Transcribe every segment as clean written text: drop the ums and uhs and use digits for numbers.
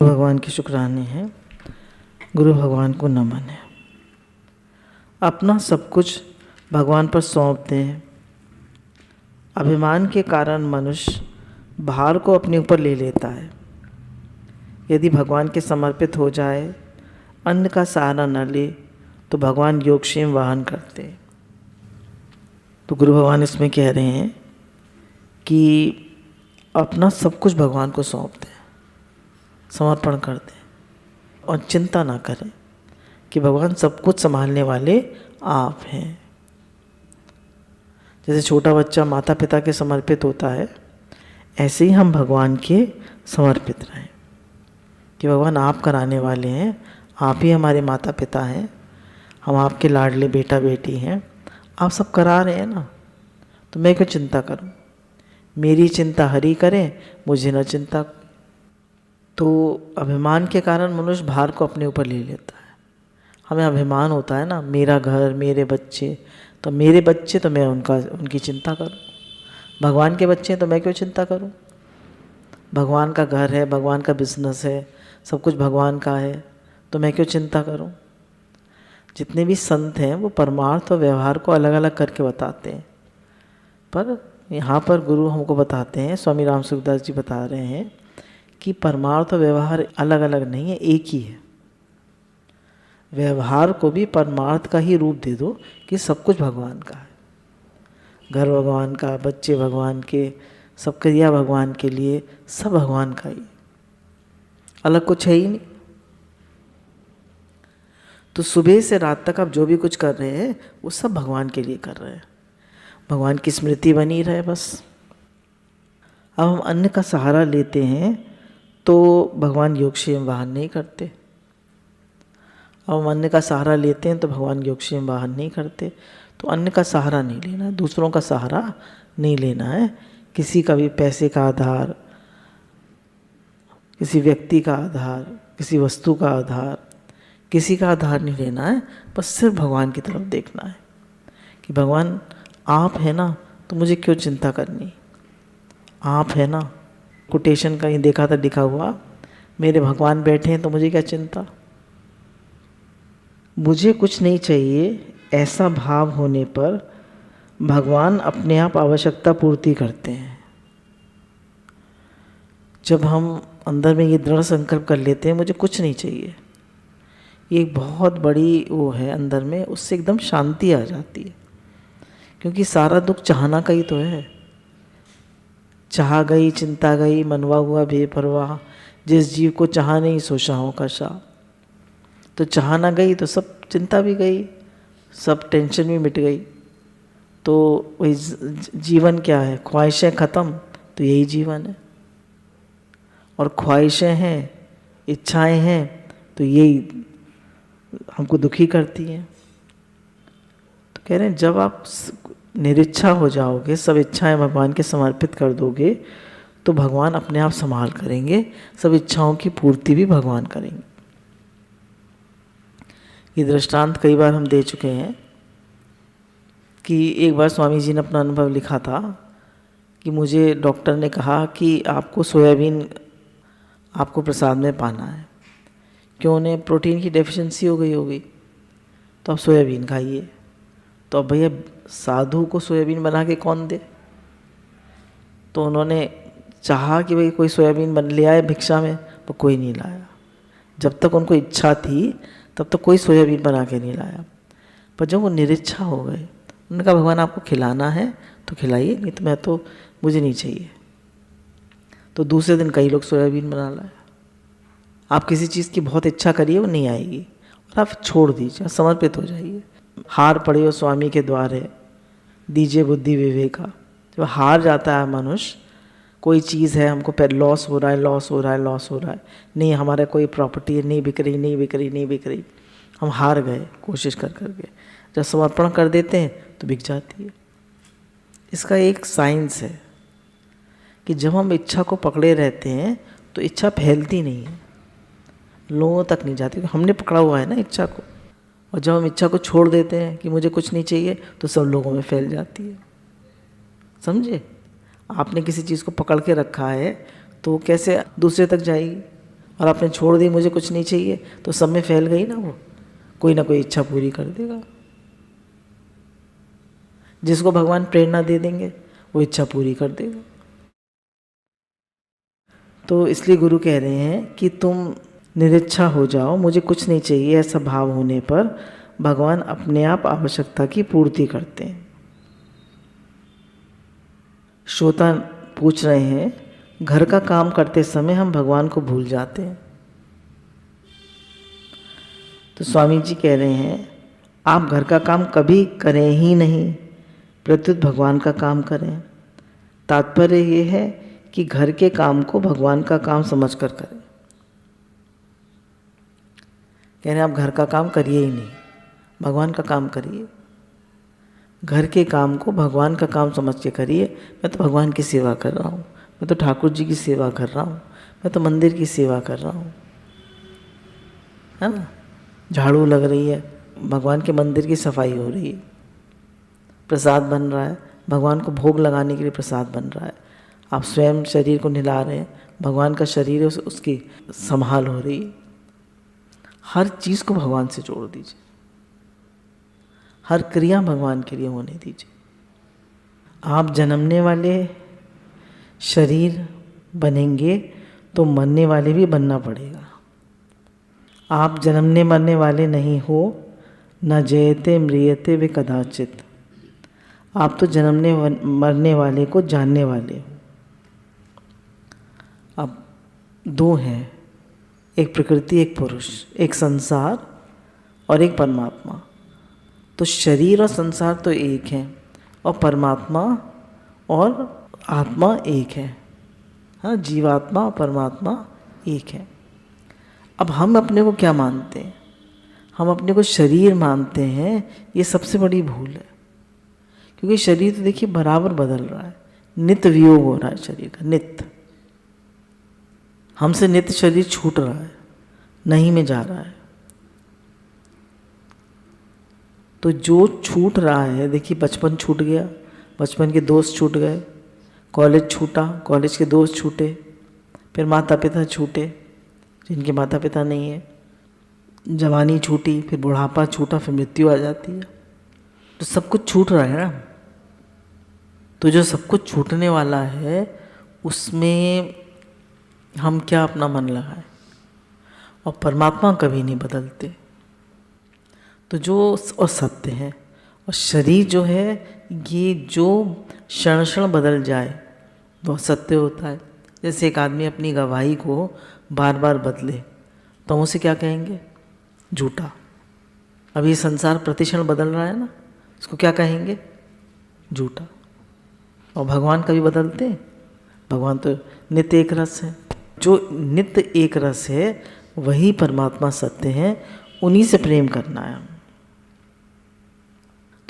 भगवान की शुक्राने हैं। गुरु भगवान को नमन है। अपना सब कुछ भगवान पर सौंप दें। अभिमान के कारण मनुष्य भार को अपने ऊपर ले लेता है। यदि भगवान के समर्पित हो जाए, अन्न का सहारा न ले, तो भगवान योगक्षेम वाहन करते। तो गुरु भगवान इसमें कह रहे हैं कि अपना सब कुछ भगवान को सौंप दें, समर्पण कर दें और चिंता ना करें कि भगवान सब कुछ संभालने वाले आप हैं। जैसे छोटा बच्चा माता पिता के समर्पित होता है, ऐसे ही हम भगवान के समर्पित रहें कि भगवान आप कराने वाले हैं, आप ही हमारे माता पिता हैं, हम आपके लाडले बेटा बेटी हैं, आप सब करा रहे हैं ना, तो मैं क्यों चिंता करूं? मेरी चिंता हरि करें, मुझे न चिंता। तो अभिमान के कारण मनुष्य भार को अपने ऊपर ले लेता है। हमें अभिमान होता है ना, मेरा घर, मेरे बच्चे, तो मेरे बच्चे तो मैं उनकी चिंता करूं। भगवान के बच्चे तो मैं क्यों चिंता करूं? भगवान का घर है, भगवान का बिजनेस है, सब कुछ भगवान का है, तो मैं क्यों चिंता करूं? जितने भी संत हैं वो परमार्थ और व्यवहार को अलग अलग करके बताते हैं, पर यहाँ पर गुरु हमको बताते हैं, स्वामी राम सुखदास जी बता रहे हैं कि परमार्थ और व्यवहार अलग अलग नहीं है, एक ही है। व्यवहार को भी परमार्थ का ही रूप दे दो कि सब कुछ भगवान का है। घर भगवान का, बच्चे भगवान के, सब क्रिया भगवान के लिए, सब भगवान का ही, अलग कुछ है ही नहीं। तो सुबह से रात तक आप जो भी कुछ कर रहे हैं वो सब भगवान के लिए कर रहे हैं, भगवान की स्मृति बनी रहे बस। अब हम अन्न का सहारा लेते हैं तो भगवान योगक्षेम वाहन नहीं करते। अब हम अन्न का सहारा लेते हैं तो भगवान योगक्षेम वाहन नहीं करते। तो अन्न का सहारा नहीं लेना है, दूसरों का सहारा नहीं लेना है, किसी का भी पैसे का आधार, किसी व्यक्ति का आधार, किसी वस्तु का आधार, किसी का आधार नहीं लेना है। बस सिर्फ भगवान की तरफ देखना है कि भगवान आप है ना, तो मुझे क्यों चिंता करनी? आप है ना। कोटेशन कहीं देखा था लिखा हुआ, मेरे भगवान बैठे हैं तो मुझे क्या चिंता। मुझे कुछ नहीं चाहिए, ऐसा भाव होने पर भगवान अपने आप आवश्यकता पूर्ति करते हैं। जब हम अंदर में ये दृढ़ संकल्प कर लेते हैं मुझे कुछ नहीं चाहिए, ये एक बहुत बड़ी वो है अंदर में, उससे एकदम शांति आ जाती है। क्योंकि सारा दुख चाहना का ही तो है। चाह गई, चिंता गई, मनवा हुआ बेपरवाह, जिस जीव को चाह नहीं सो शाहों का शाह। तो चाह ना गई तो सब चिंता भी गई, सब टेंशन भी मिट गई। तो वही जीवन क्या है? ख्वाहिशें ख़त्म, तो यही जीवन है। और ख्वाहिशें हैं, इच्छाएं हैं, तो यही हमको दुखी करती हैं। तो कह रहे हैं जब आप निरिच्छा हो जाओगे, सब इच्छाएं भगवान के समर्पित कर दोगे, तो भगवान अपने आप संभाल करेंगे, सब इच्छाओं की पूर्ति भी भगवान करेंगे। ये दृष्टांत कई बार हम दे चुके हैं कि एक बार स्वामी जी ने अपना अनुभव लिखा था कि मुझे डॉक्टर ने कहा कि आपको सोयाबीन आपको प्रसाद में पाना है, क्यों? उन्हें प्रोटीन की डेफिशिएंसी हो गई होगी, तो आप सोयाबीन खाइए। तो अब भैया साधु को सोयाबीन बना के कौन दे? तो उन्होंने चाहा कि भाई कोई सोयाबीन बन ले आए भिक्षा में, पर कोई नहीं लाया। जब तक उनको इच्छा थी तब तक कोई सोयाबीन बना के नहीं लाया। पर जब वो निरिच्छा हो गए, उन्होंने कहा भगवान आपको खिलाना है तो खिलाइए, नहीं तो मुझे नहीं चाहिए। तो दूसरे दिन कई लोग सोयाबीन बना लाए। आप किसी चीज़ की बहुत इच्छा करिए, वो नहीं आएगी, और आप छोड़ दीजिए, समर्पित हो जाइए। हार पड़े हो स्वामी के द्वारे, दीजिए बुद्धि विवेका। जब हार जाता है मनुष्य, कोई चीज़ है हमको लॉस हो रहा है, लॉस हो रहा है, लॉस हो रहा है, नहीं हमारा कोई प्रॉपर्टी नहीं बिक रही, नहीं बिक रही, नहीं बिक रही, हम हार गए कोशिश कर करके। जब समर्पण कर देते हैं तो बिक जाती है। इसका एक साइंस है कि जब हम इच्छा को पकड़े रहते हैं तो इच्छा फैलती नहीं है, लोगों तक नहीं जाती, हमने पकड़ा हुआ है ना इच्छा को। और जब हम इच्छा को छोड़ देते हैं कि मुझे कुछ नहीं चाहिए, तो सब लोगों में फैल जाती है। समझे? आपने किसी चीज़ को पकड़ के रखा है तो कैसे दूसरे तक जाएगी? और आपने छोड़ दी मुझे कुछ नहीं चाहिए, तो सब में फैल गई ना वो, कोई ना कोई इच्छा पूरी कर देगा। जिसको भगवान प्रेरणा दे देंगे वो इच्छा पूरी कर देगा। तो इसलिए गुरु कह रहे हैं कि तुम निरिच्छा हो जाओ, मुझे कुछ नहीं चाहिए, ऐसा भाव होने पर भगवान अपने आप आवश्यकता की पूर्ति करते हैं। श्रोता पूछ रहे हैं, घर का काम करते समय हम भगवान को भूल जाते हैं। तो स्वामी जी कह रहे हैं, आप घर का काम कभी करें ही नहीं, प्रत्युत भगवान का काम करें। तात्पर्य ये है कि घर के काम को भगवान का काम समझकर करें। कह रहे हैं आप घर का काम करिए ही नहीं, भगवान का काम करिए। घर के काम को भगवान का काम समझ के करिए। मैं तो भगवान की सेवा कर रहा हूँ, मैं तो ठाकुर जी की सेवा कर रहा हूँ, मैं तो मंदिर की सेवा कर रहा हूँ, है ना। झाड़ू लग रही है, भगवान के मंदिर की सफाई हो रही है, प्रसाद बन रहा है, भगवान को भोग लगाने के लिए प्रसाद बन रहा है, आप स्वयं शरीर को निला रहे हैं, भगवान का शरीर है, उसकी संभाल हो रही है। हर चीज़ को भगवान से जोड़ दीजिए, हर क्रिया भगवान के लिए होने दीजिए। आप जन्मने वाले शरीर बनेंगे तो मरने वाले भी बनना पड़ेगा। आप जन्मने मरने वाले नहीं हो, न जयते म्रियते वे कदाचित। आप तो जन्मने मरने वाले को जानने वाले हो। अब दो हैं, एक प्रकृति, एक पुरुष, एक संसार और एक परमात्मा। तो शरीर और संसार तो एक है, और परमात्मा और आत्मा एक है। हाँ, जीवात्मा और परमात्मा एक है। अब हम अपने को क्या मानते हैं? हम अपने को शरीर मानते हैं। ये सबसे बड़ी भूल है, क्योंकि शरीर तो देखिए बराबर बदल रहा है, नित्य वियोग हो रहा है शरीर का, नित्य। हमसे नित्य शरीर छूट रहा है, नहीं में जा रहा है। तो जो छूट रहा है, देखिए बचपन छूट गया, बचपन के दोस्त छूट गए, कॉलेज छूटा, कॉलेज के दोस्त छूटे, फिर माता पिता छूटे जिनके माता पिता नहीं है, जवानी छूटी, फिर बुढ़ापा छूटा, फिर मृत्यु आ जाती है। तो सब कुछ छूट रहा है ना। तो जो सब कुछ छूटने वाला है उसमें हम क्या अपना मन लगाएं? और परमात्मा कभी नहीं बदलते। तो जो और सत्य है, और शरीर जो है ये जो क्षण क्षण बदल जाए वो सत्य होता है। जैसे एक आदमी अपनी गवाही को बार बार बदले तो हम उसे क्या कहेंगे? झूठा। अब ये संसार प्रतिक्षण बदल रहा है ना, इसको क्या कहेंगे? झूठा। और भगवान कभी बदलते? भगवान तो नित्य एक रस है। जो नित्य एक रस है वही परमात्मा सत्य है, उन्हीं से प्रेम करना है।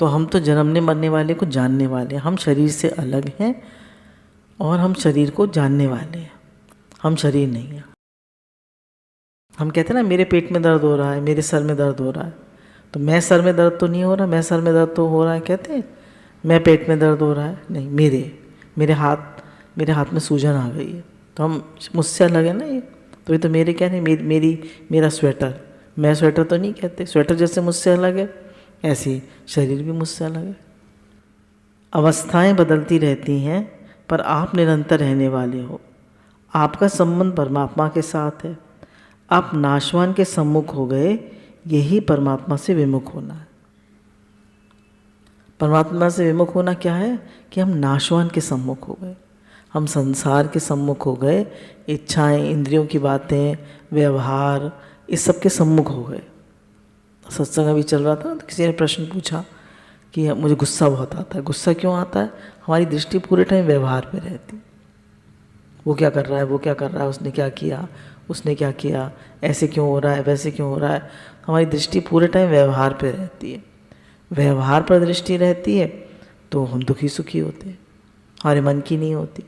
तो हम तो जन्मने मरने वाले को जानने वाले हैं, हम शरीर से अलग हैं और हम शरीर को जानने वाले हैं, हम शरीर नहीं हैं। हम कहते हैं ना मेरे पेट में दर्द हो रहा है, मेरे सर में दर्द हो रहा है, तो मैं सर में दर्द तो नहीं हो रहा, मैं सर में दर्द तो हो रहा है कहते हैं, मैं पेट में दर्द हो रहा है नहीं, मेरे हाथ में सूजन आ गई है, तो हम मुझसे अलग है ना ये। तो ये तो मेरे क्या नहीं, मेरा स्वेटर, मैं स्वेटर तो नहीं कहते, स्वेटर जैसे मुझसे अलग है ऐसे ही शरीर भी मुझसे अलग है। अवस्थाएं बदलती रहती हैं पर आप निरंतर रहने वाले हो। आपका संबंध परमात्मा के साथ है। आप नाशवान के सम्मुख हो गए, यही परमात्मा से विमुख होना है। परमात्मा से विमुख होना क्या है? कि हम नाशवान के सम्मुख हो गए, हम संसार के सम्मुख हो गए, इच्छाएं, इंद्रियों की बातें, व्यवहार, इस सब के सम्मुख हो गए। सत्संग अभी चल रहा था तो किसी ने प्रश्न पूछा कि मुझे गुस्सा बहुत आता है। गुस्सा क्यों आता है? हमारी दृष्टि पूरे टाइम व्यवहार पे रहती। वो क्या कर रहा है, वो क्या कर रहा है, उसने क्या किया, उसने क्या किया, ऐसे क्यों हो रहा है, वैसे क्यों हो रहा है। हमारी दृष्टि पूरे टाइम व्यवहार पे रहती है। व्यवहार पर दृष्टि रहती है तो हम दुखी सुखी होते हैं, हमारे मन की नहीं होती।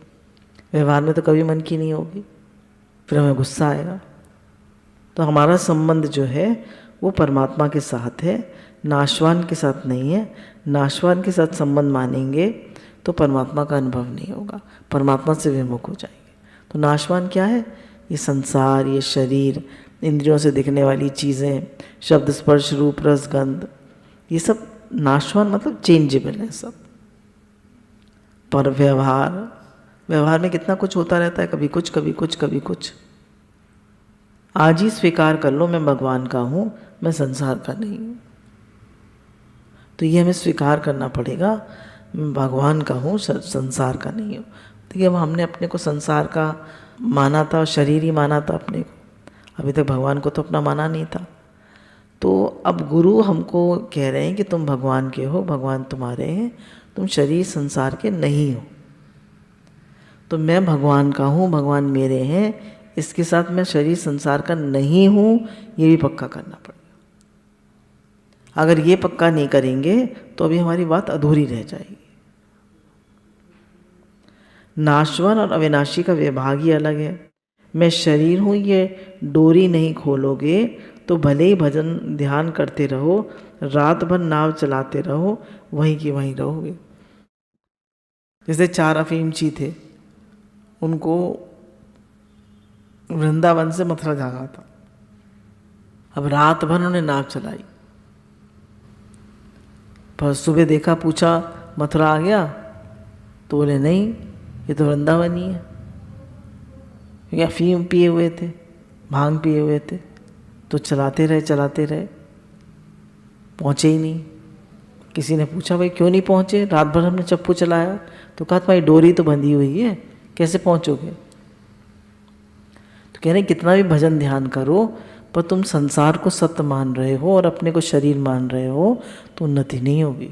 व्यवहार में तो कभी मन की नहीं होगी, फिर हमें गुस्सा आएगा। तो हमारा संबंध जो है वो परमात्मा के साथ है, नाशवान के साथ नहीं है। नाशवान के साथ संबंध मानेंगे तो परमात्मा का अनुभव नहीं होगा, परमात्मा से विमुख हो जाएंगे। तो नाशवान क्या है? ये संसार, ये शरीर, इंद्रियों से दिखने वाली चीज़ें, शब्द स्पर्श रूप रस गंध, ये सब नाशवान मतलब चेंजेबल है सब। पर व्यवहार में कितना कुछ होता रहता है, कभी कुछ कभी कुछ कभी कुछ। आज ही स्वीकार कर लो मैं भगवान का हूँ, मैं संसार का नहीं हूँ। तो ये हमें स्वीकार करना पड़ेगा, मैं भगवान का हूँ, संसार का नहीं हूँ। देखिए, अब हमने अपने को संसार का माना था, शरीर ही माना था अपने को, अभी तक भगवान को तो अपना माना नहीं था। तो अब गुरु हमको कह रहे हैं कि तुम भगवान के हो, भगवान तुम्हारे हैं, तुम शरीर संसार के नहीं हो। तो मैं भगवान का हूँ, भगवान मेरे हैं, इसके साथ मैं शरीर संसार का नहीं हूँ, ये भी पक्का करना पड़ेगा। अगर ये पक्का नहीं करेंगे तो अभी हमारी बात अधूरी रह जाएगी। नाशवान और अविनाशी का विभाग ही अलग है। मैं शरीर हूँ, ये डोरी नहीं खोलोगे तो भले ही भजन ध्यान करते रहो, रात भर नाव चलाते रहो, वहीं की वहीं रहोगे। जैसे 4 अफीमची थे, उनको वृंदावन से मथुरा जाना था। अब रात भर उन्होंने नाव चलाई, पर सुबह देखा, पूछा मथुरा आ गया? तो बोले नहीं, ये तो वृंदावन ही है। क्योंकि अफीम पिए हुए थे, भांग पिए हुए थे, तो चलाते रहे, पहुँचे ही नहीं। किसी ने पूछा भाई क्यों नहीं पहुँचे? रात भर हमने चप्पू चलाया। तो कहा तुम्हारी डोरी तो बंधी हुई है, कैसे पहुँचोगे? तो कह रहे कितना भी भजन ध्यान करो, पर तुम संसार को सत्य मान रहे हो और अपने को शरीर मान रहे हो, तो उन्नति नहीं होगी।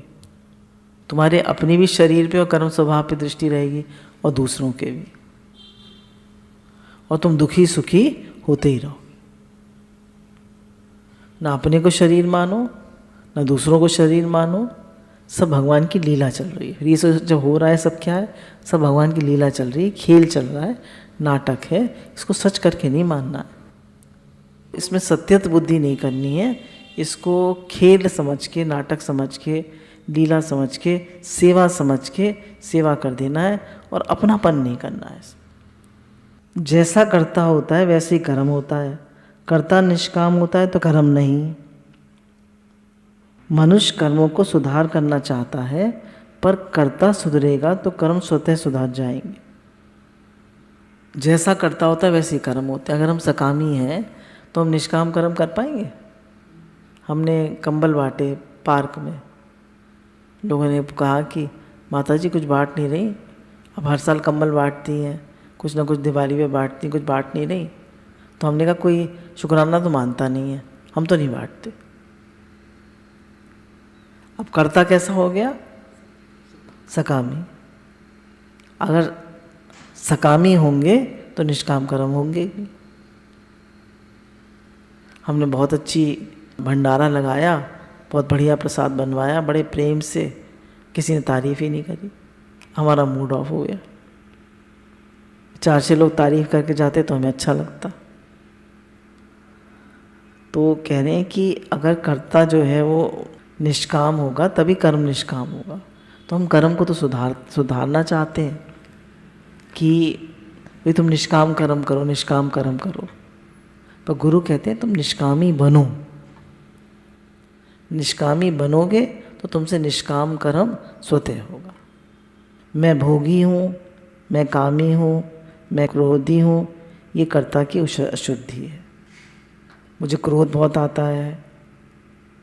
तुम्हारे अपने भी शरीर पे और कर्म स्वभाव पे दृष्टि रहेगी, और दूसरों के भी, और तुम दुखी सुखी होते ही रहो। ना अपने को शरीर मानो, ना दूसरों को शरीर मानो, सब भगवान की लीला चल रही है। ये सब जब हो रहा है, सब क्या है? सब भगवान की लीला चल रही है, खेल चल रहा है, नाटक है। इसको सच करके नहीं मानना है, इसमें सत्यत बुद्धि नहीं करनी है। इसको खेल समझ के, नाटक समझ के, लीला समझ के, सेवा समझ के सेवा कर देना है, और अपनापन नहीं करना है। जैसा कर्ता होता है वैसे ही कर्म होता है। कर्ता निष्काम होता है तो कर्म नहीं। मनुष्य कर्मों को सुधार करना चाहता है, पर कर्ता सुधरेगा तो कर्म स्वतः सुधार जाएंगे। जैसा कर्ता होता है वैसे ही कर्म होते हैं। अगर हम सकामी हैं तो हम निष्काम कर्म कर पाएंगे? हमने कंबल बांटे पार्क में, लोगों ने कहा कि माता जी कुछ बांट नहीं रही, अब हर साल कंबल बांटती हैं, कुछ ना कुछ दिवाली पे बांटती, कुछ बांट नहीं रही। तो हमने कहा कोई शुक्राना तो मानता नहीं है, हम तो नहीं बांटते। अब कर्ता कैसा हो गया? सकामी। अगर सकामी होंगे तो निष्काम कर्म होंगे। हमने बहुत अच्छी भंडारा लगाया, बहुत बढ़िया प्रसाद बनवाया, बड़े प्रेम से, किसी ने तारीफ़ ही नहीं करी, हमारा मूड ऑफ हो गया। 4-6 लोग तारीफ़ करके जाते तो हमें अच्छा लगता। तो कह रहे हैं कि अगर कर्ता जो है वो निष्काम होगा तभी कर्म निष्काम होगा। तो हम कर्म को तो सुधारना चाहते हैं कि भाई तुम निष्काम कर्म करो, निष्काम कर्म करो, पर गुरु कहते हैं तुम निष्कामी बनो। निष्कामी बनोगे तो तुमसे निष्काम कर्म स्वतः होगा। मैं भोगी हूँ, मैं कामी हूँ, मैं क्रोधी हूँ, ये कर्ता की अशुद्धि है। मुझे क्रोध बहुत आता है,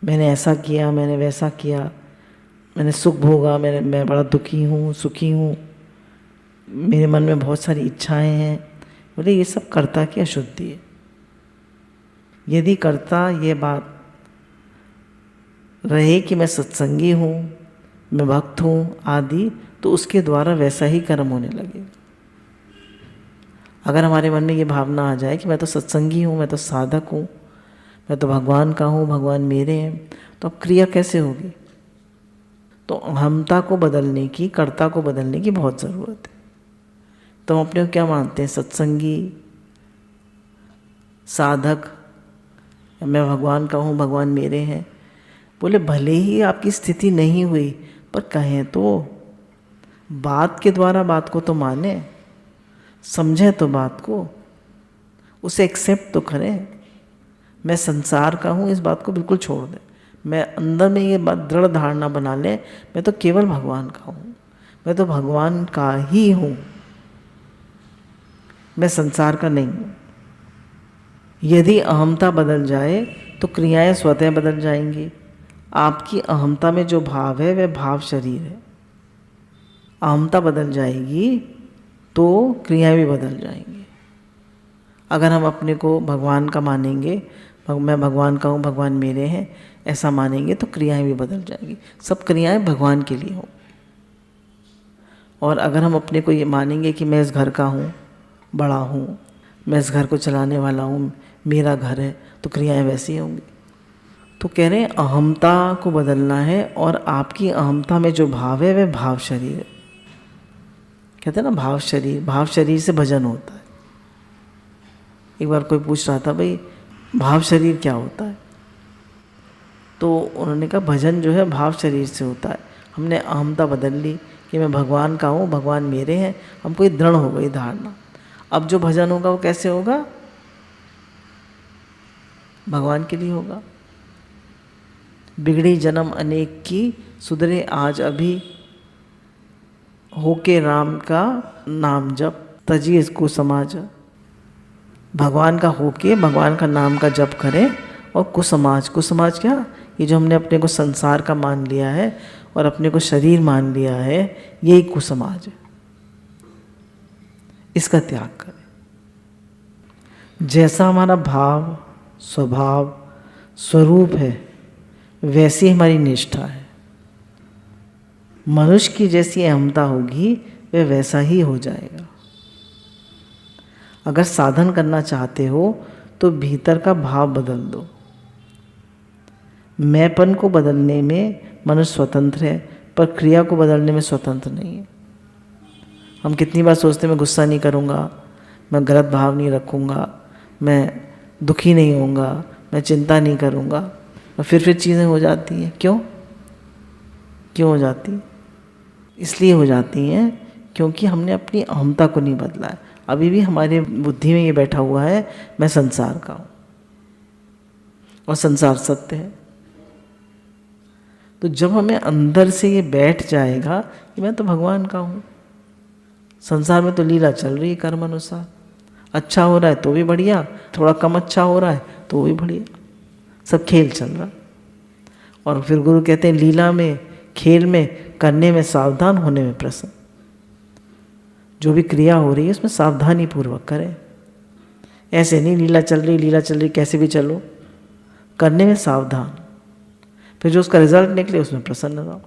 मैंने ऐसा किया, मैंने वैसा किया, मैंने सुख भोगा, मैं बड़ा दुखी हूँ, सुखी हूँ, मेरे मन में बहुत सारी इच्छाएं हैं। बोले ये सब कर्ता की अशुद्धि है। यदि कर्ता ये बात रहे कि मैं सत्संगी हूँ, मैं भक्त हूँ आदि, तो उसके द्वारा वैसा ही कर्म होने लगेगा। अगर हमारे मन में ये भावना आ जाए कि मैं तो सत्संगी हूँ, मैं तो साधक हूँ, मैं तो भगवान का हूँ, भगवान मेरे हैं, तो अब क्रिया कैसे होगी? तो हमता को बदलने की, कर्ता को बदलने की बहुत ज़रूरत है। तो हम अपने को क्या मानते हैं? सत्संगी, साधक, मैं भगवान का हूँ, भगवान मेरे हैं। बोले भले ही आपकी स्थिति नहीं हुई, पर कहें तो, बात के द्वारा बात को तो माने, समझें तो बात को। उसे एक्सेप्ट तो करें। मैं संसार का हूँ, इस बात को बिल्कुल छोड़ दें। मैं अंदर में ये बात दृढ़ धारणा बना लें, मैं तो केवल भगवान का हूँ, मैं तो भगवान का ही हूँ, मैं संसार का नहीं हूँ। यदि अहमता बदल जाए तो क्रियाएं स्वतः बदल जाएंगी। आपकी अहमता में जो भाव है वह भाव शरीर है। अहमता बदल जाएगी तो क्रियाएं भी बदल जाएंगी। अगर हम अपने को भगवान का मानेंगे, मैं भगवान का हूँ, भगवान मेरे हैं, ऐसा मानेंगे तो क्रियाएं भी बदल जाएंगी। सब क्रियाएं भगवान के लिए हो। और अगर हम अपने को ये मानेंगे कि मैं इस घर का हूँ, बड़ा हूँ, मैं इस घर को चलाने वाला हूँ, मेरा घर है, तो क्रियाएं वैसी होंगी। तो कह रहे हैं अहमता को बदलना है, और आपकी अहमता में जो भाव है वह भाव शरीर है। कहते हैं ना भाव शरीर, भाव शरीर से भजन होता है। एक बार कोई पूछ रहा था, भाई भाव शरीर क्या होता है? तो उन्होंने कहा भजन जो है भाव शरीर से होता है। हमने अहमता बदल ली कि मैं भगवान का हूँ, भगवान मेरे हैं, हमको ये दृढ़ हो गई धारणा। अब जो भजन होगा वो कैसे होगा? भगवान के लिए होगा। बिगड़ी जन्म अनेक की, सुधरे आज अभी, होके राम का नाम जप, तजी इसको समाज। भगवान का होके भगवान का नाम का जप करें, और कुसमाज, कुसमाज क्या? ये जो हमने अपने को संसार का मान लिया है और अपने को शरीर मान लिया है, यही कुसमाज है। इसका त्याग करें। जैसा हमारा भाव, स्वभाव, स्वरूप है, वैसी हमारी निष्ठा है। मनुष्य की जैसी अहमता होगी वह वैसा ही हो जाएगा। अगर साधन करना चाहते हो तो भीतर का भाव बदल दो। मैंपन को बदलने में मनुष्य स्वतंत्र है, पर क्रिया को बदलने में स्वतंत्र नहीं है। हम कितनी बार सोचते हैं मैं गुस्सा नहीं करूँगा, मैं गलत भाव नहीं रखूँगा, मैं दुखी नहीं होऊंगा, मैं चिंता नहीं करूँगा, और फिर चीज़ें हो जाती हैं। क्यों हो जाती? इसलिए हो जाती हैं क्योंकि हमने अपनी अहमता को नहीं बदला है। अभी भी हमारे बुद्धि में ये बैठा हुआ है मैं संसार का हूँ, और संसार सत्य है। तो जब हमें अंदर से ये बैठ जाएगा कि मैं तो भगवान का हूँ, संसार में तो लीला चल रही है कर्म अनुसार, अच्छा हो रहा है तो भी बढ़िया, थोड़ा कम अच्छा हो रहा है तो भी बढ़िया, सब खेल चल रहा। और फिर गुरु कहते हैं लीला में, खेल में, करने में सावधान, होने में प्रसन्न। जो भी क्रिया हो रही है उसमें सावधानी पूर्वक करें। ऐसे नहीं लीला चल रही कैसे भी चलो, करने में सावधान, फिर जो उसका रिजल्ट निकले उसमें प्रसन्न रहो।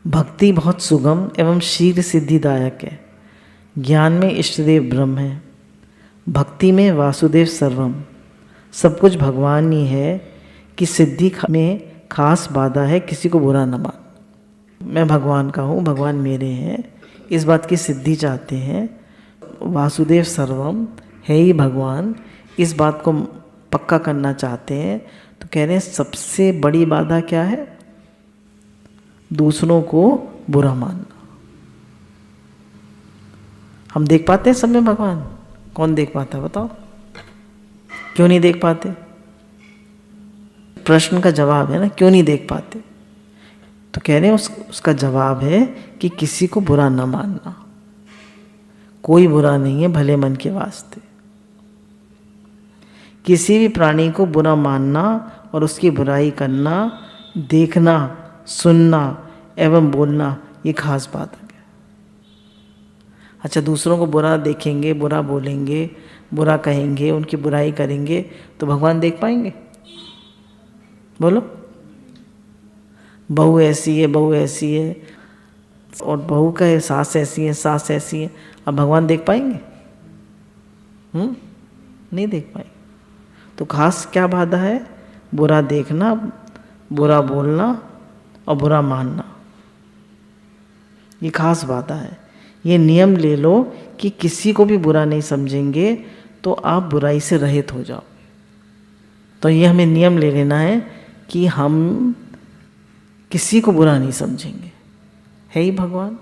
भक्ति बहुत सुगम एवं शीघ्र सिद्धिदायक है। ज्ञान में इष्टदेव ब्रह्म है, भक्ति में वासुदेव सर्वम, सब कुछ भगवान ही है। कि सिद्धि में खास बाधा है, किसी को बुरा न मान। मैं भगवान का हूँ, भगवान मेरे हैं, इस बात की सिद्धि चाहते हैं। वासुदेव सर्वम है ही भगवान, इस बात को पक्का करना चाहते हैं। तो कह रहे हैं सबसे बड़ी बाधा क्या है? दूसरों को बुरा मानना। हम देख पाते हैं सब में भगवान? कौन देख पाता है बताओ? क्यों नहीं देख पाते? प्रश्न का जवाब है ना, क्यों नहीं देख पाते? तो कह रहे हैं उसका जवाब है कि किसी को बुरा न मानना। कोई बुरा नहीं है भले मन के वास्ते। किसी भी प्राणी को बुरा मानना और उसकी बुराई करना, देखना, सुनना एवं बोलना, ये खास बात है। अच्छा, दूसरों को बुरा देखेंगे, बुरा बोलेंगे, बुरा कहेंगे, उनकी बुराई करेंगे तो भगवान देख पाएंगे? बोलो। बहू ऐसी है, बहू ऐसी है, और बहू का सास ऐसी है, सास ऐसी है, अब भगवान देख पाएंगे? नहीं देख पाएंगे। तो खास क्या बाधा है? बुरा देखना, बुरा बोलना और बुरा मानना, ये खास बाधा है। ये नियम ले लो कि किसी को भी बुरा नहीं समझेंगे तो आप बुराई से रहित हो जाओ। तो ये हमें नियम ले लेना है कि हम किसी को बुरा नहीं समझेंगे, है ही भगवान,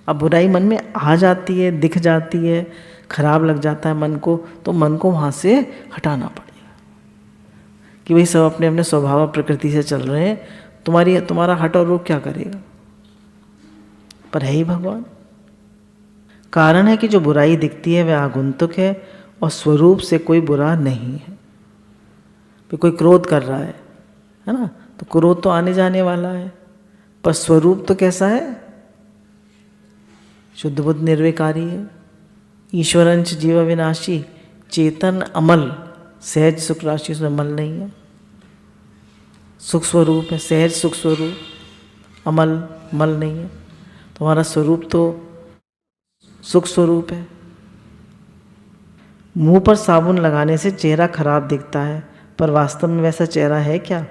अब बुराई मन में आ जाती है, दिख जाती है, खराब लग जाता है मन को, तो मन को वहाँ से हटाना पड़ेगा कि भाई सब अपने अपने स्वभाव प्रकृति से चल रहे हैं, तुम्हारा हट और रोक क्या करेगा। पर है ही भगवान। कारण है कि जो बुराई दिखती है वह आगंतुक है और स्वरूप से कोई बुरा नहीं है। फिर कोई क्रोध कर रहा है ना, तो क्रोध तो आने जाने वाला है, पर स्वरूप तो कैसा है, शुद्ध बुद्ध निर्विकारी है। ईश्वरंच जीव विनाशी, चेतन अमल, सहज सुख राशि, उसमें मल नहीं है, सुख स्वरूप है, सहज सुख स्वरूप, अमल मल नहीं है। तुम्हारा स्वरूप तो सुख स्वरूप है। मुंह पर साबुन लगाने से चेहरा खराब दिखता है, पर वास्तव में वैसा चेहरा है क्या?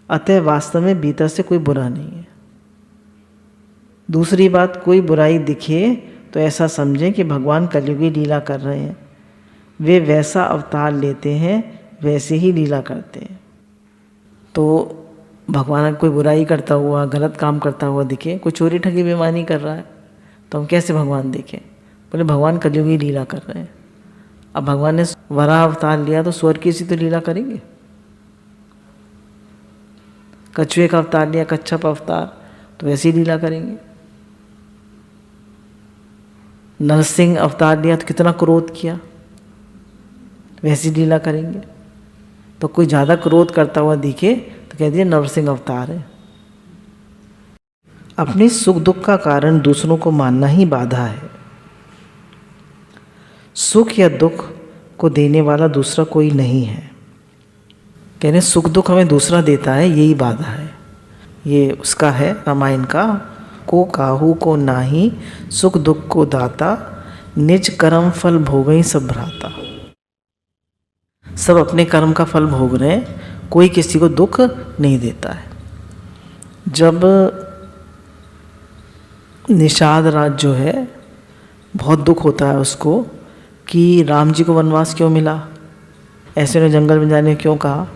अतः वास्तव में भीतर से कोई बुरा नहीं है। दूसरी बात, कोई बुराई दिखे तो ऐसा समझें कि भगवान कलयुगी लीला कर रहे हैं। वे वैसा अवतार लेते हैं, वैसे ही लीला करते हैं। तो भगवान कोई बुराई करता हुआ, गलत काम करता हुआ दिखे, कोई चोरी ठगी बेईमानी कर रहा है, तो हम कैसे भगवान देखें? बोले भगवान कलयुगी लीला कर रहे हैं। अब भगवान ने वराह अवतार लिया तो स्वर्ग की सी तो लीला करेंगे। कछुए का अवतार लिया, कच्छप अवतार, तो वैसी लीला करेंगे। नरसिंह अवतार लिया तो कितना क्रोध किया, वैसी लीला करेंगे। तो कोई ज़्यादा क्रोध करता हुआ दिखे तो कह दिए नरसिंह अवतार है। अपने सुख दुख का कारण दूसरों को मानना ही बाधा है। सुख या दुख को देने वाला दूसरा कोई नहीं है। कहने सुख दुख हमें दूसरा देता है, यही बाधा है। ये उसका है रामायण का, को काहू को नाही, सुख दुख को दाता, निज कर्म फल भोगई सब भ्राता। सब अपने कर्म का फल भोग रहे हैं, कोई किसी को दुख नहीं देता है। जब निषाद राज जो है, बहुत दुख होता है उसको कि राम जी को वनवास क्यों मिला, ऐसे उन्हें जंगल में जाने क्यों कहा।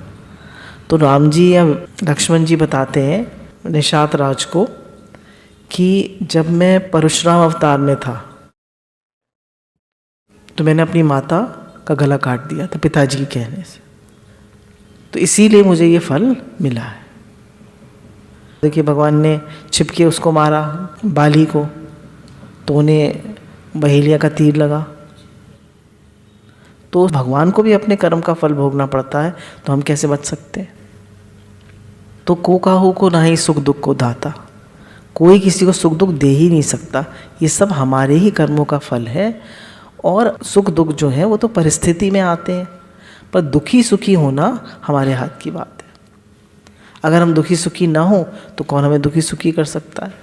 तो राम जी या लक्ष्मण जी बताते हैं निषाद राज को कि जब मैं परशुराम अवतार में था तो मैंने अपनी माता का गला काट दिया था पिताजी के कहने से, तो इसीलिए मुझे ये फल मिला है। देखिए भगवान ने छिपके उसको मारा, बाली को, तो उन्हें बहेलिया का तीर लगा। तो भगवान को भी अपने कर्म का फल भोगना पड़ता है, तो हम कैसे बच सकते हैं? तो को काहू को नाही सुख दुख को दाता, कोई किसी को सुख दुख दे ही नहीं सकता। ये सब हमारे ही कर्मों का फल है। और सुख दुख जो है वो तो परिस्थिति में आते हैं, पर दुखी सुखी होना हमारे हाथ की बात है। अगर हम दुखी सुखी ना हो तो कौन हमें दुखी सुखी कर सकता है?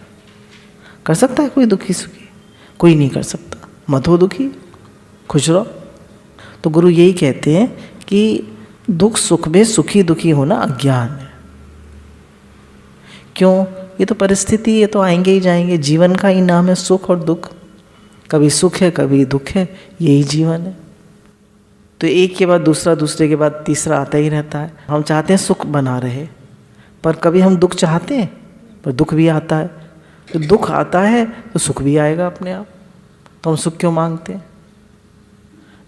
कर सकता है कोई दुखी सुखी? कोई नहीं कर सकता। मत हो दुखी, खुश रहो। तो गुरु यही कहते हैं कि दुख सुख में सुखी दुखी होना अज्ञान है। क्यों? ये तो परिस्थिति, ये तो आएंगे ही जाएंगे। जीवन का ही नाम है सुख और दुख, कभी सुख है कभी दुख है, यही जीवन है। तो एक के बाद दूसरा, दूसरे के बाद तीसरा आता ही रहता है। हम चाहते हैं सुख बना रहे, पर कभी हम दुख चाहते हैं, पर दुख भी आता है। तो दुख आता है तो सुख भी आएगा अपने आप। तो हम सुख क्यों मांगते हैं?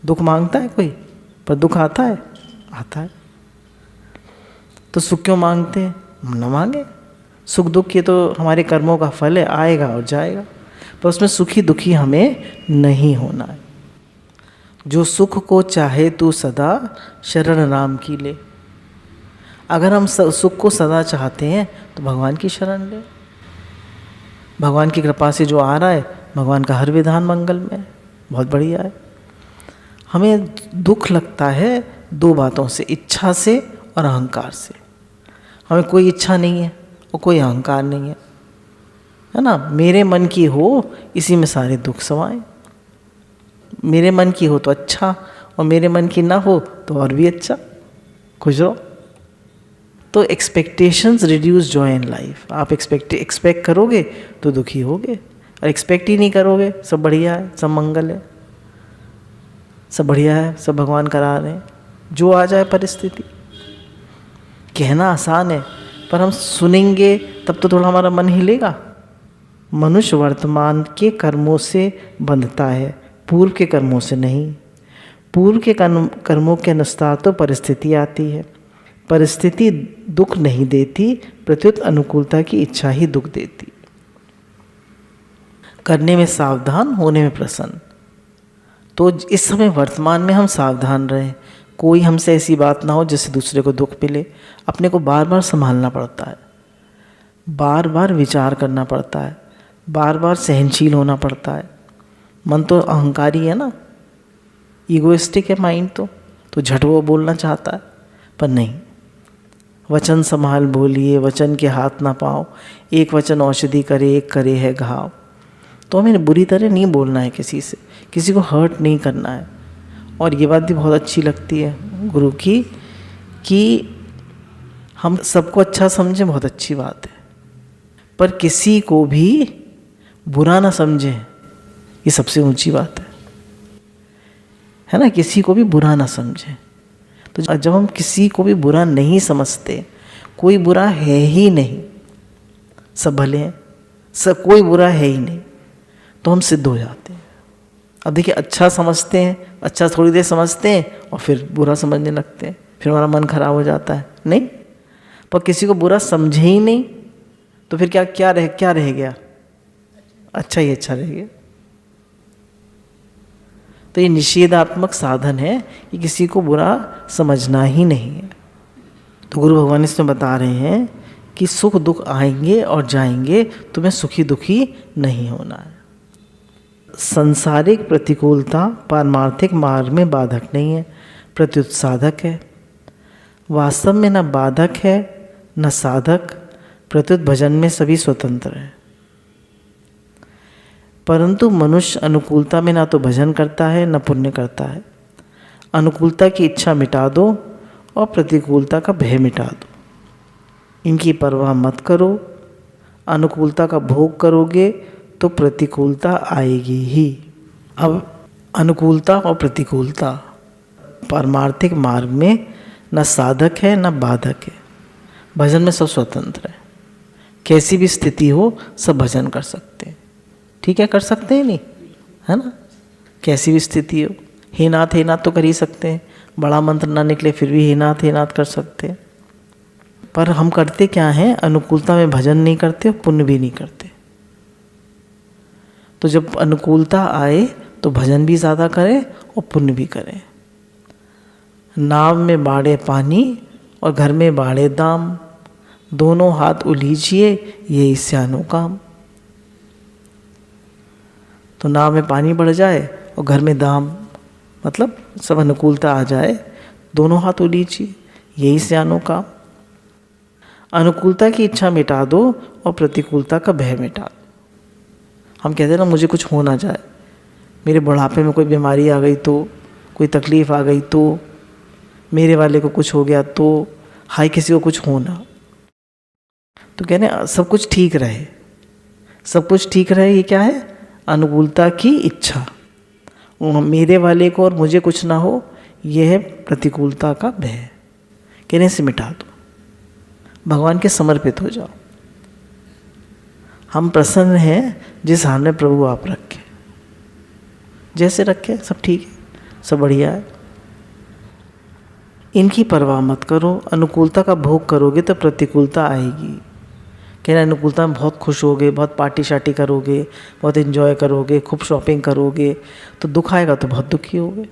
दुख मांगता है कोई, पर दुख आता है? आता है। तो सुख क्यों मांगते हैं? हम न मांगे। सुख दुख ये तो हमारे कर्मों का फल है, आएगा और जाएगा, पर उसमें सुखी दुखी हमें नहीं होना है। जो सुख को चाहे तू सदा, शरण राम की ले। अगर हम सुख को सदा चाहते हैं तो भगवान की शरण ले। भगवान की कृपा से जो आ रहा है, भगवान का हर विधान मंगल में, बहुत बढ़िया है। हमें दुख लगता है दो बातों से, इच्छा से और अहंकार से। हमें कोई इच्छा नहीं है और कोई अहंकार नहीं है ना। मेरे मन की हो, इसी में सारे दुख समाए। मेरे मन की हो तो अच्छा, और मेरे मन की ना हो तो और भी अच्छा, खुश रहो। तो expectations reduce joy in life. आप एक्सपेक्ट करोगे तो दुखी होगे, और एक्सपेक्ट ही नहीं करोगे, सब बढ़िया है, सब मंगल है, सब बढ़िया है, सब भगवान करा रहे हैं, जो आ जाए परिस्थिति। कहना आसान है, पर हम सुनेंगे तब तो थोड़ा हमारा मन हिलेगा। मनुष्य वर्तमान के कर्मों से बंधता है, पूर्व के कर्मों से नहीं। पूर्व के कर्मों के अनुसार तो परिस्थिति आती है। परिस्थिति दुख नहीं देती, प्रत्युत अनुकूलता की इच्छा ही दुख देती। करने में सावधान, होने में प्रसन्न। तो इस समय वर्तमान में हम सावधान रहें, कोई हमसे ऐसी बात ना हो जिससे दूसरे को दुख मिले। अपने को बार बार संभालना पड़ता है, बार बार विचार करना पड़ता है, बार बार सहनशील होना पड़ता है। मन तो अहंकारी है ना, ईगोइस्टिक है माइंड तो झट वो बोलना चाहता है, पर नहीं। वचन संभाल बोलिए, वचन के हाथ ना पाओ। एक वचन औषधि करे, एक करे है घाव। तो हमें बुरी तरह नहीं बोलना है किसी से, किसी को हर्ट नहीं करना है। और ये बात भी बहुत अच्छी लगती है गुरु की कि हम सबको अच्छा समझें, बहुत अच्छी बात है, पर किसी को भी बुरा ना समझें, ये सबसे ऊंची बात है ना। किसी को भी बुरा ना समझें। तो जब हम किसी को भी बुरा नहीं समझते, कोई बुरा है ही नहीं, सब भले हैं, सब कोई बुरा है ही नहीं, तो हम सिद्ध हो जाते हैं। अब देखिए, अच्छा समझते हैं, अच्छा थोड़ी देर समझते हैं और फिर बुरा समझने लगते हैं, फिर हमारा मन खराब हो जाता है। नहीं, पर किसी को बुरा समझे ही नहीं तो फिर क्या रह गया? अच्छा ही अच्छा रह गया। तो ये निषेधात्मक साधन है कि किसी को बुरा समझना ही नहीं है। तो गुरु भगवान इसमें बता रहे हैं कि सुख दुख आएंगे और जाएंगे, तुम्हें सुखी दुखी नहीं होना है। सांसारिक प्रतिकूलता पारमार्थिक मार्ग में बाधक नहीं है, प्रत्युत साधक है। वास्तव में न बाधक है न साधक, प्रत्युत भजन में सभी स्वतंत्र हैं। परंतु मनुष्य अनुकूलता में ना तो भजन करता है न पुण्य करता है। अनुकूलता की इच्छा मिटा दो और प्रतिकूलता का भय मिटा दो। इनकी परवाह मत करो। अनुकूलता का भोग करोगे तो प्रतिकूलता आएगी ही। अब अनुकूलता और प्रतिकूलता पारमार्थिक मार्ग में न साधक है न बाधक है। भजन में सब स्वतंत्र है, कैसी भी स्थिति हो सब भजन कर सकते हैं। ठीक है, कर सकते हैं, नहीं है ना। कैसी भी स्थिति हो, हे नाथ तो कर ही सकते हैं। बड़ा मंत्र ना निकले फिर भी हे नाथ कर सकते हैं। पर हम करते क्या हैं? अनुकूलता में भजन नहीं करते और पुण्य भी नहीं करते। तो जब अनुकूलता आए तो भजन भी ज़्यादा करें और पुण्य भी करें। नाव में बाड़े पानी और घर में बाड़े दाम, दोनों हाथ उलीझिए यही स्यानो काम। तो नाव में पानी बढ़ जाए और घर में दाम, मतलब सब अनुकूलता आ जाए, दोनों हाथ उलीझिए यही स्यानो काम। अनुकूलता की इच्छा मिटा दो और प्रतिकूलता का भय मिटा दो। हम कहते हैं ना, मुझे कुछ हो ना जाए, मेरे बुढ़ापे में कोई बीमारी आ गई तो, कोई तकलीफ़ आ गई तो, मेरे वाले को कुछ हो गया तो, हाय किसी को कुछ होना। तो कहने सब कुछ ठीक रहे, सब कुछ ठीक रहे, ये क्या है? अनुकूलता की इच्छा। मेरे वाले को और मुझे कुछ ना हो, यह है प्रतिकूलता का भय। कहने से मिटा दो, भगवान के समर्पित हो जाओ। हम प्रसन्न हैं जिस हाल में प्रभु आप रखे, जैसे रखे सब ठीक है, सब बढ़िया है। इनकी परवाह मत करो। अनुकूलता का भोग करोगे तो प्रतिकूलता आएगी। कहना अनुकूलता में बहुत खुश होगे, बहुत पार्टी शार्टी करोगे, बहुत एंजॉय करोगे, खूब शॉपिंग करोगे, तो दुख आएगा तो बहुत दुखी होगे।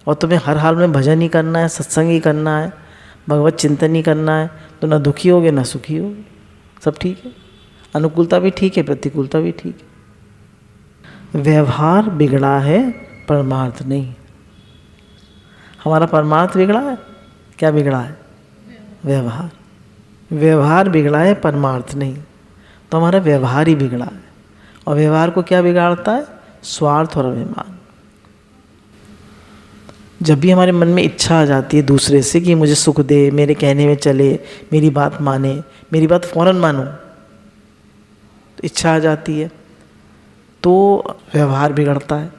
और तुम्हें हर हाल में भजन ही करना है, सत्संग ही करना है, भगवत चिंतन ही करना है, तो ना दुखी होगे ना सुखी होगे, सब ठीक है। अनुकूलता भी ठीक है, प्रतिकूलता भी ठीक है। व्यवहार बिगड़ा है, परमार्थ नहीं। हमारा परमार्थ बिगड़ा है, क्या बिगड़ा है? व्यवहार। व्यवहार बिगड़ा है, परमार्थ नहीं। तो हमारा व्यवहार ही बिगड़ा है। और व्यवहार को क्या बिगाड़ता है? स्वार्थ और अभिमान। जब भी हमारे मन में इच्छा आ जाती है दूसरे से कि मुझे सुख दे, मेरे कहने में चले, मेरी बात माने, मेरी बात फौरन मानो, तो इच्छा आ जाती है, तो व्यवहार बिगड़ता है।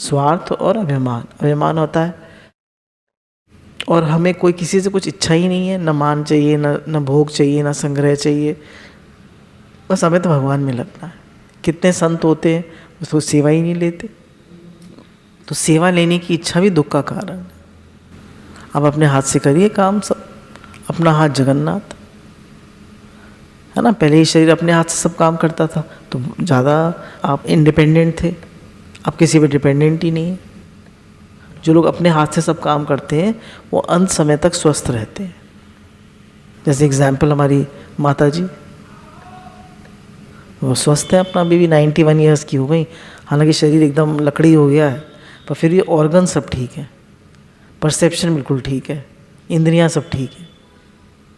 स्वार्थ और अभिमान, अभिमान होता है। और हमें कोई किसी से कुछ इच्छा ही नहीं है, न मान चाहिए, न भोग चाहिए, न संग्रह चाहिए, बस हमें तो भगवान में लगना है। कितने संत होते हैं उसको सेवा ही नहीं लेते, तो सेवा लेने की इच्छा भी दुख का कारण है। आप अपने हाथ से करिए काम सब, अपना हाथ जगन्नाथ है ना। पहले ही शरीर अपने हाथ से सब काम करता था तो ज़्यादा आप इंडिपेंडेंट थे, आप किसी पे डिपेंडेंट ही नहीं है। जो लोग अपने हाथ से सब काम करते हैं वो अंत समय तक स्वस्थ रहते हैं। जैसे एग्जाम्पल हमारी माता जी, वो स्वस्थ है, अपना बेबी 91 ईयर्स की हो गई, हालांकि शरीर एकदम लकड़ी हो गया है, पर फिर भी ऑर्गन सब ठीक है, परसेप्शन बिल्कुल ठीक है, इंद्रियां सब ठीक है।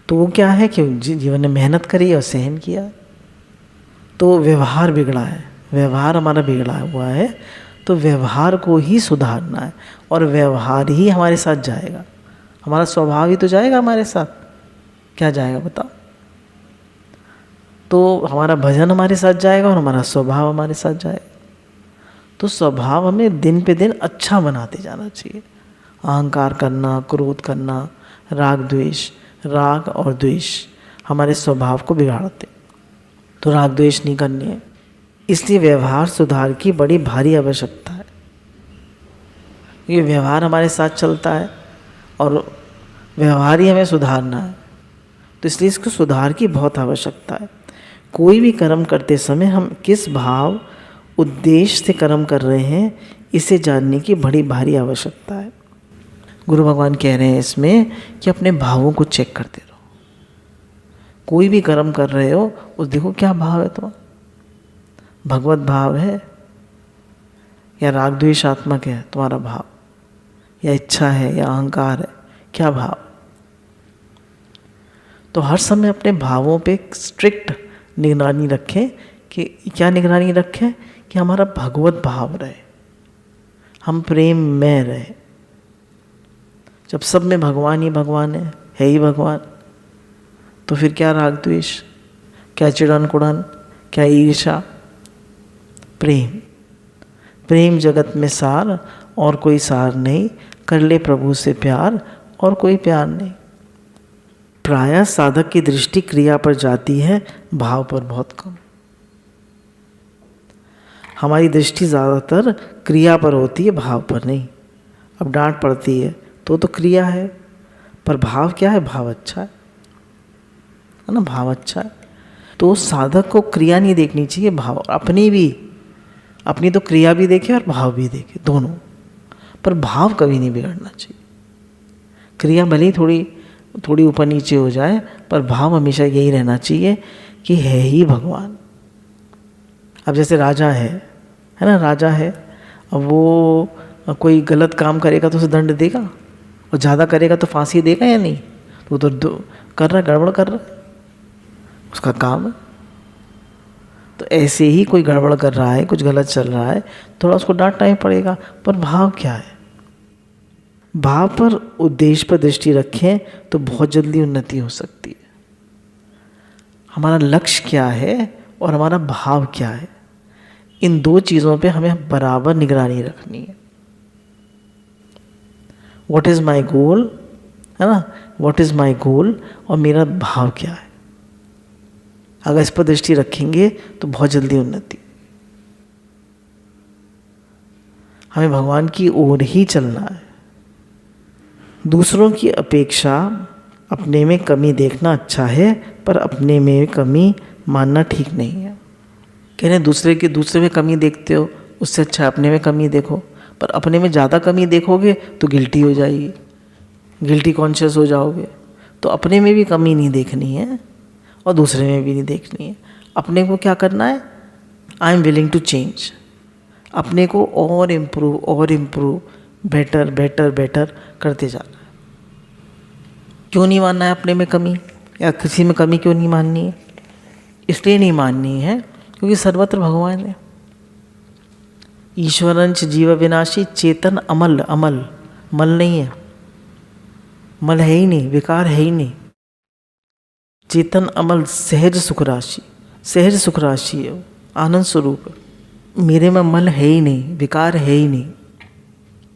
तो वो क्या है कि जीवन ने मेहनत करी और सहन किया। तो व्यवहार बिगड़ा है, व्यवहार हमारा बिगड़ा हुआ है, तो व्यवहार को ही सुधारना है और व्यवहार ही हमारे साथ जाएगा। हमारा स्वभाव ही तो जाएगा हमारे साथ, क्या जाएगा बताओ। तो हमारा भजन हमारे साथ जाएगा और हमारा स्वभाव हमारे साथ जाएगा। तो स्वभाव हमें दिन पे दिन अच्छा बनाते जाना चाहिए। अहंकार करना, क्रोध करना, राग और द्वेष हमारे स्वभाव को बिगाड़ते, तो राग द्वेष नहीं करनी है। इसलिए व्यवहार सुधार की बड़ी भारी आवश्यकता है। ये व्यवहार हमारे साथ चलता है और व्यवहार ही हमें सुधारना है, तो इसलिए इसको सुधार की बहुत आवश्यकता है। कोई भी कर्म करते समय हम किस भाव उद्देश्य से कर्म कर रहे हैं, इसे जानने की बड़ी भारी आवश्यकता है। गुरु भगवान कह रहे हैं इसमें कि अपने भावों को चेक करते रहो। कोई भी कर्म कर रहे हो उस देखो क्या भाव है तुम्हारा, भगवत भाव है या राग द्वेषात्मक है तुम्हारा भाव, या इच्छा है या अहंकार है, क्या भाव। तो हर समय अपने भावों पे स्ट्रिक्ट निगरानी रखें। कि क्या निगरानी रखें? कि हमारा भगवत भाव रहे, हम प्रेम में रहे। जब सब में भगवान है ही भगवान, तो फिर क्या राग द्वेष, क्या चिड़न कुड़न, क्या ईर्षा। प्रेम जगत में सार और कोई सार नहीं, कर ले प्रभु से प्यार और कोई प्यार नहीं। प्रायः साधक की दृष्टि क्रिया पर जाती है, भाव पर बहुत कम। हमारी दृष्टि ज़्यादातर क्रिया पर होती है, भाव पर नहीं। अब डांट पड़ती है तो क्रिया है, पर भाव क्या है? भाव अच्छा है ना, भाव अच्छा है। तो साधक को क्रिया नहीं देखनी चाहिए, भाव। अपनी तो क्रिया भी देखे और भाव भी देखे, दोनों, पर भाव कभी नहीं बिगड़ना चाहिए। क्रिया भले ही थोड़ी ऊपर नीचे हो जाए, पर भाव हमेशा यही रहना चाहिए कि है ही भगवान। अब जैसे राजा है ना, राजा है, अब वो कोई गलत काम करेगा तो उसे दंड देगा, और ज़्यादा करेगा तो फांसी देगा या नहीं? तो कर रहा है, गड़बड़ कर रहा है, उसका काम है। तो ऐसे ही कोई गड़बड़ कर रहा है, कुछ गलत चल रहा है, थोड़ा उसको डांटना ही पड़ेगा। पर भाव क्या है? भाव पर, उद्देश्य पर दृष्टि रखें तो बहुत जल्दी उन्नति हो सकती है। हमारा लक्ष्य क्या है और हमारा भाव क्या है, इन दो चीज़ों पे हमें बराबर निगरानी रखनी है। व्हाट इज़ माई गोल, है ना, व्हाट इज़ माई गोल, और मेरा भाव क्या है। अगर इस पर दृष्टि रखेंगे तो बहुत जल्दी उन्नति। हमें भगवान की ओर ही चलना है। दूसरों की अपेक्षा अपने में कमी देखना अच्छा है, पर अपने में कमी मानना ठीक नहीं है। कह रहे दूसरे में कमी देखते हो, उससे अच्छा अपने में कमी देखो। पर अपने में ज़्यादा कमी देखोगे तो गिल्टी हो जाएगी, गिल्टी कॉन्शियस हो जाओगे। तो अपने में भी कमी नहीं देखनी है और दूसरे में भी नहीं देखनी है। अपने को क्या करना है? I am willing to change. अपने को और इम्प्रूव बेटर करते जाना है। क्यों नहीं मानना है अपने में कमी, या किसी में कमी क्यों नहीं माननी है? इसलिए नहीं माननी है क्योंकि सर्वत्र भगवान है। ईश्वरंच जीव विनाशी चेतन अमल मल नहीं है, मल है ही नहीं, विकार है ही नहीं। चेतन अमल सहज सुख राशि है, आनंद स्वरूप है। मेरे में मल है ही नहीं, विकार है ही नहीं।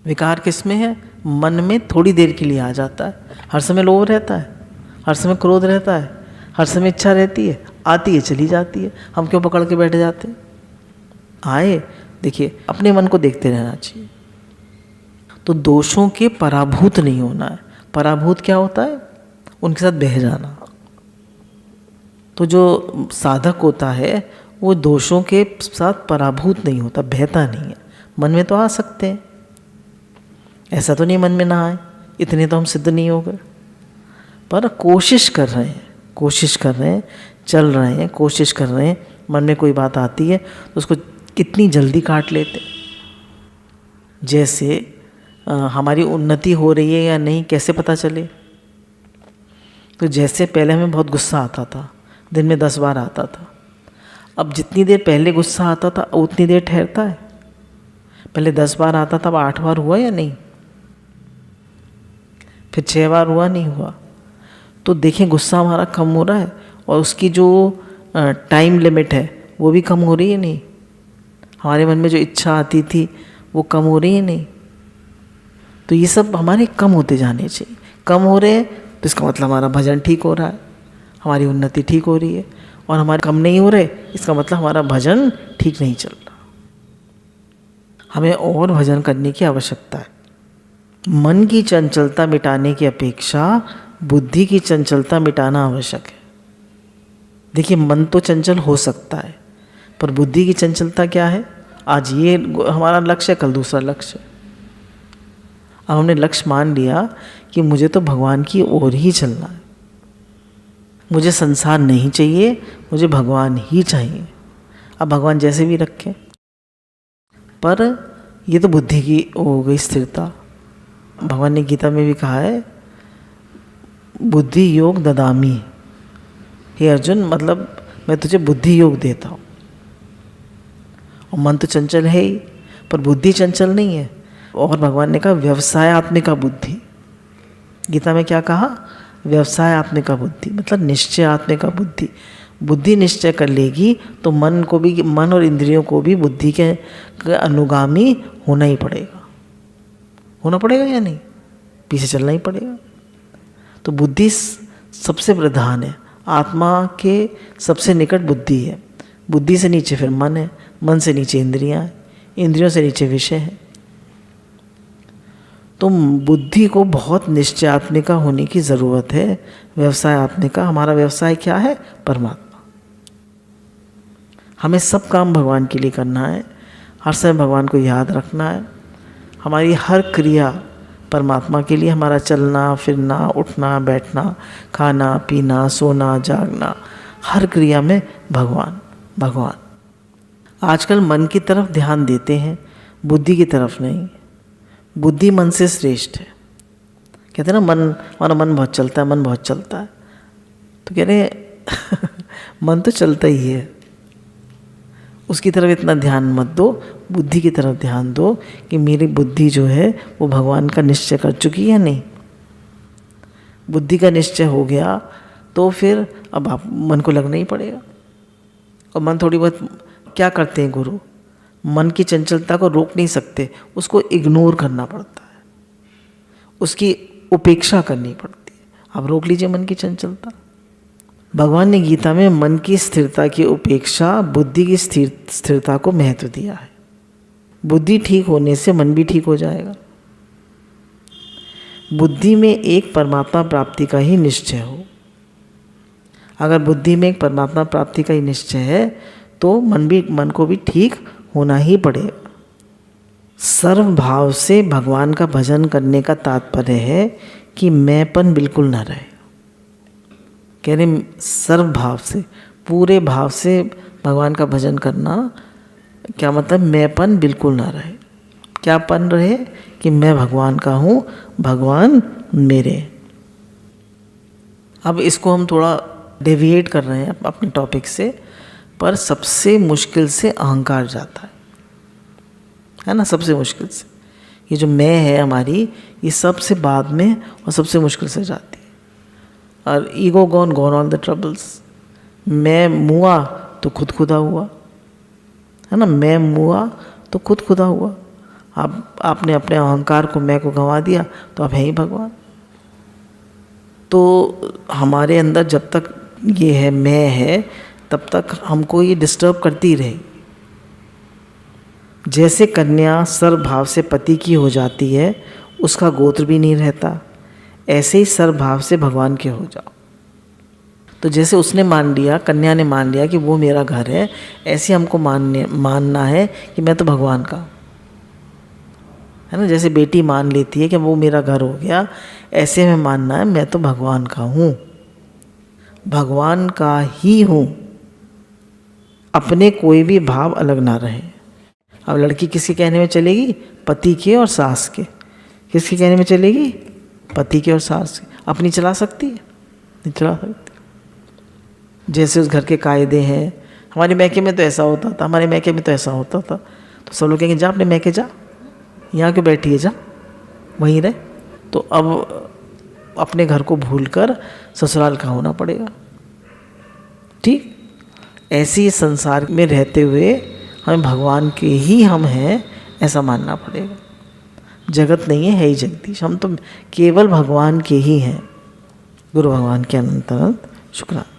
विकार किस में है? मन में थोड़ी देर के लिए आ जाता है। हर समय लोभ रहता है, हर समय क्रोध रहता है, हर समय इच्छा रहती है, आती है चली जाती है, हम क्यों पकड़ के बैठ जाते हैं? आए, देखिए अपने मन को देखते रहना चाहिए। तो दोषों के पराभूत नहीं होना है। पराभूत क्या होता है? उनके साथ बह जाना। तो जो साधक होता है वो दोषों के साथ पराभूत नहीं होता, बहता नहीं है। मन में तो आ सकते हैं, ऐसा तो नहीं मन में ना आए, इतने तो हम सिद्ध नहीं हो गए, पर कोशिश कर रहे हैं, कोशिश कर रहे हैं, चल रहे हैं, कोशिश कर रहे हैं। मन में कोई बात आती है तो उसको कितनी जल्दी काट लेते। जैसे हमारी उन्नति हो रही है या नहीं कैसे पता चले? तो जैसे पहले हमें बहुत गुस्सा आता था, दिन में 10 बार आता था, अब जितनी देर पहले गुस्सा आता था उतनी देर ठहरता है। पहले 10 बार आता था, अब 8 बार हुआ या नहीं? फिर 6 बार हुआ, नहीं हुआ? तो देखें गुस्सा हमारा कम हो रहा है और उसकी जो टाइम लिमिट है वो भी कम हो रही है, नहीं? हमारे मन में जो इच्छा आती थी वो कम हो रही है, नहीं? तो ये सब हमारे कम होते जाने चाहिए। कम हो रहे हैं तो इसका मतलब हमारा भजन ठीक हो रहा है, हमारी उन्नति ठीक हो रही है। और हमारे कम नहीं हो रहे, इसका मतलब हमारा भजन ठीक नहीं चल रहा। हमें और भजन करने की आवश्यकता है। मन की चंचलता मिटाने की अपेक्षा बुद्धि की चंचलता मिटाना आवश्यक है। देखिए मन तो चंचल हो सकता है, पर बुद्धि की चंचलता क्या है? आज ये हमारा लक्ष्य है, कल दूसरा लक्ष्य। अब हमने लक्ष्य मान लिया कि मुझे तो भगवान की ओर ही चलना है, मुझे संसार नहीं चाहिए, मुझे भगवान ही चाहिए। अब भगवान जैसे भी रखें, पर ये तो बुद्धि की हो गई स्थिरता। भगवान ने गीता में भी कहा है, बुद्धि योग ददामी। हे अर्जुन, मतलब मैं तुझे बुद्धि योग देता हूँ। और मन तो चंचल है ही, पर बुद्धि चंचल नहीं है। और भगवान ने कहा व्यवसायआत्मिका बुद्धि। गीता में क्या कहा? व्यवसायआत्मिका बुद्धि, मतलब निश्चय आत्मिका बुद्धि। बुद्धि निश्चय कर लेगी तो मन को भी, मन और इंद्रियों को भी बुद्धि के अनुगामी होना ही पड़ेगा। होना पड़ेगा या नहीं? पीछे चलना ही पड़ेगा। तो बुद्धि सबसे प्रधान है, आत्मा के सबसे निकट बुद्धि है। बुद्धि से नीचे फिर मन है, मन से नीचे इंद्रियां हैं, इंद्रियों से नीचे विषय है। तो बुद्धि को बहुत निश्चयात्मिका होने की ज़रूरत है। व्यवसायआत्मिका, हमारा व्यवसाय क्या है? परमात्मा। हमें सब काम भगवान के लिए करना है, हर समय भगवान को याद रखना है। हमारी हर क्रिया परमात्मा के लिए, हमारा चलना फिरना, उठना बैठना, खाना पीना, सोना जागना, हर क्रिया में भगवान भगवान। आजकल मन की तरफ ध्यान देते हैं, बुद्धि की तरफ नहीं। बुद्धि मन से श्रेष्ठ है। कहते हैं ना, मन, हमारा मन बहुत चलता है, मन बहुत चलता है। तो कह रहे हैं मन तो चलता ही है, उसकी तरफ इतना ध्यान मत दो, बुद्धि की तरफ ध्यान दो कि मेरी बुद्धि जो है वो भगवान का निश्चय कर चुकी है, नहीं? बुद्धि का निश्चय हो गया तो फिर अब आप मन को लगना ही पड़ेगा। और मन थोड़ी बहुत क्या करते हैं गुरु? मन की चंचलता को रोक नहीं सकते, उसको इग्नोर करना पड़ता है, उसकी उपेक्षा करनी पड़ती है। आप रोक लीजिए मन की चंचलता। भगवान ने गीता में मन की स्थिरता की उपेक्षा बुद्धि की स्थिरता को महत्व दिया है। बुद्धि ठीक होने से मन भी ठीक हो जाएगा। बुद्धि में एक परमात्मा प्राप्ति का ही निश्चय हो। अगर बुद्धि में एक परमात्मा प्राप्ति का ही निश्चय है तो मन को भी ठीक होना ही पड़ेगा। सर्व भाव से भगवान का भजन करने का तात्पर्य है कि मैंपन बिल्कुल ना रहे। कह रहे सर्व भाव से, पूरे भाव से भगवान का भजन करना, क्या मतलब? मैंपन बिल्कुल ना रहे। क्या पन रहे? कि मैं भगवान का हूँ, भगवान मेरे। अब इसको हम थोड़ा डेविएट कर रहे हैं अपने टॉपिक से, पर सबसे मुश्किल से अहंकार जाता है ना? सबसे मुश्किल से ये जो मैं है हमारी, ये सबसे बाद में और सबसे मुश्किल से जाती है। और ego gone all the troubles. मैं मुआ तो खुद खुदा हुआ, है ना? मैं मुआ तो खुद खुदा हुआ। आपने अपने अहंकार को, मैं को गंवा दिया तो आप हैं ही भगवान। तो हमारे अंदर जब तक ये है, मैं है, तब तक हमको ये डिस्टर्ब करती रहेगी। जैसे कन्या सर्वभाव से पति की हो जाती है, उसका गोत्र भी नहीं रहता, ऐसे ही सर्वभाव से भगवान के हो जाओ। तो जैसे उसने मान लिया, कन्या ने मान लिया कि वो मेरा घर है, ऐसे हमको मानना है कि मैं तो भगवान का हूँ, है ना। जैसे बेटी मान लेती है कि वो मेरा घर हो गया, ऐसे में मानना है मैं तो भगवान का हूँ, भगवान का ही हूँ, अपने कोई भी भाव अलग ना रहे। अब लड़की किसके कहने में चलेगी? पति के और सास के। किसके कहने में चलेगी? पति के और सास के। अपनी चला सकती है? नहीं चला सकती। जैसे उस घर के कायदे हैं, हमारे मैके में तो ऐसा होता था, हमारे मैके में तो ऐसा होता था, तो सब लोग कहेंगे जा अपने मैके जा, यहाँ क्यों बैठी है, जा वहीं रहे। तो अब अपने घर को भूलकर ससुराल का होना पड़ेगा। ठीक ऐसे ही संसार में रहते हुए हमें भगवान के ही हम हैं ऐसा मानना पड़ेगा। जगत नहीं है ही जगदीश, हम तो केवल भगवान के ही हैं। गुरु भगवान के अनंत अनंत शुक्राना।